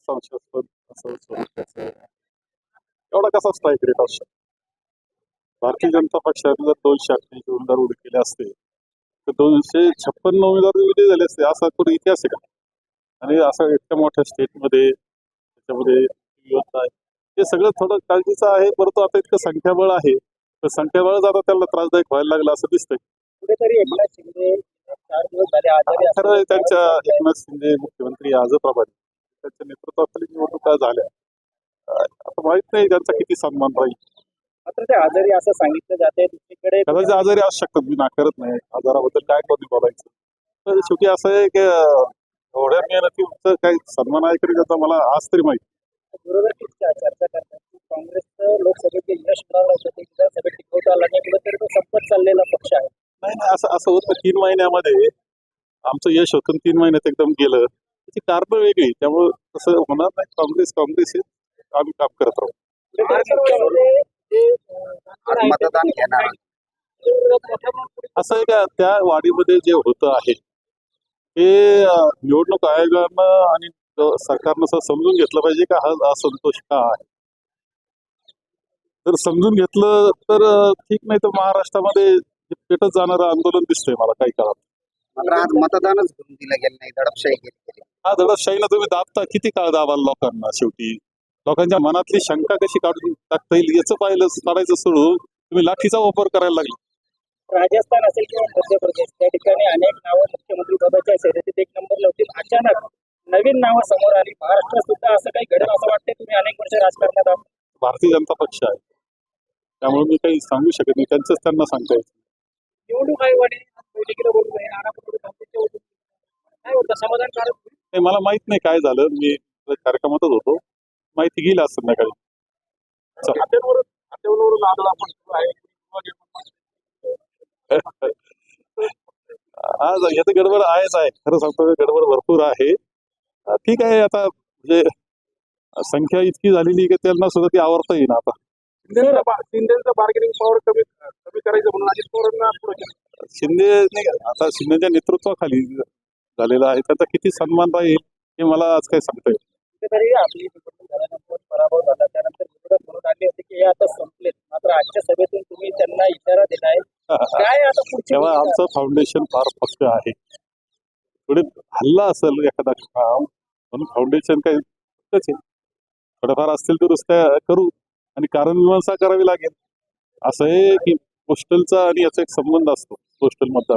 संशयास्पद असं स्वरूपाचं एवढा कसा स्ट्राईक रेट असतो. भारतीय जनता पक्षाने जर 288 उमेदवार उभे केले असते तर 256 उमेदवार विजयी झाले असते. असा कुठे इतिहास आहे का? आणि असं इतक्या मोठ्या स्टेटमध्ये त्याच्यामध्ये विरोध आहे हे सगळं थोडं काळजीचं आहे. परंतु आता इतकं संख्याबळ आहे तर संख्याबळच आता त्याला त्रासदायक व्हायला लागलं असं दिसतंय. कुठेतरी एकनाथ शिंदे 4 दिवस झाले आजारी खरं आहे, असल्यामुळे त्यांच्या एकनाथ शिंदे मुख्यमंत्री आजप्रमाणे त्यांच्या नेतृत्वाखाली निवडणुका झाल्या. आता माहित नाही त्यांचा किती सन्मान राहील. मात्र ते आजारी असं सांगितलं जाते. दुसरीकडे कदाचित आजारी असू शकतात, मी नाकारत नाही. आजाराबद्दल काय कोणी बोलायचं. तर शेवटी असं आहे की एवढ्या मेहनतीचं काही सन्मान आहे तरी त्याचा मला आज तरी माहिती. विरोधक चर्चा करतात की काँग्रेसचं लोकसभेचे यश मिळालं होतं ते विधानसभेत टिकवता आलं नाही. कुठेतरी तो संपत चाललेला पक्ष आहे. नाही नाही, असं असं होतं. 3 महिन्यामध्ये आमचं यश होतं 3 महिन्यात एकदम गेलं. त्याची कारणं वेगळी, त्यामुळे तसं होणार नाही. काँग्रेस हे आम्ही काम करत राहू. मतदान घेणार असं आहे का, त्या वाढीमध्ये जे होतं आहे ते निवडणूक आयोगानं आणि सरकारनं असं समजून घेतलं पाहिजे का हा असंतोष का आहे. जर समजून घेतलं तर ठीक, नाही तर महाराष्ट्रामध्ये पेटत जाणारं आंदोलन दिसतंय मला काही काळात. मात्र आज मतदानच घेऊन दिलं गेलं नाही, दडपशाही केली. हा दडपशाहीला तुम्ही दाबता, किती काळ दाबाल लोकांना. शेवटी लोकांच्या मनातली शंका कशी काढून टाकता येईल याचं काढायचं सोडून तुम्ही लाठीचा वापर करायला लागले. राजस्थान असेल किंवा मध्य प्रदेश त्या ठिकाणी अनेक नावं मुख्यमंत्री पदाच्या शर्यतीत एक नंबरला होती. अचानक नवीन नावं समोर आली. महाराष्ट्रात सुद्धा असं काही घडेल असं वाटतंय. तुम्ही अनेक वर्ष राजकारणात आहात. भारतीय जनता पक्ष आहे त्यामुळे मी काही सांगू शकत नाही. त्यांचंच त्यांना सांगता येईल. निवडणूक आयोगाने बैठकीला बोलून काय होतं समाधानकारक? नाही, मला माहित नाही काय झालं. मी कार्यक्रमातच होतो. माहिती घेईल आज संध्याकाळी. आज याचं गडबड आहेच आहे. खरं सांगतो, गडबड भरपूर आहे. ठीक आहे, आता म्हणजे संख्या इतकी झालेली की त्यांना सुद्धा ती आवरता येईल. आता शिंदेचं बार्गेनिंग पॉवर कमी करायचं म्हणून अजित पवारांना शिंदे आता शिंदेच्या नेतृत्वाखाली झालेला आहे. त्याचा किती सन्मान राहील हे मला आज काही सांगता येईल. कुठेतरी आपली निवडणूक झाल्यानंतर पराभव झाला त्यानंतर विरोधक म्हणून आले होते की हे आता संपलेत. मात्र आजच्या सभेतून तुम्ही त्यांना इशारा दिलाय. काय आता पुढची तेव्हा आमचं फाउंडेशन फार पक्क आहे. पुढे हल्ला असेल एखादा काम म्हणून फाउंडेशन काही पक्कच आहे. थोड्याफार असतील दुरुस्त्या करू आणि कारणमीमांसा करावी लागेल. असं आहे की पोस्टलचा आणि याचा एक संबंध असतो. पोस्टल मतदार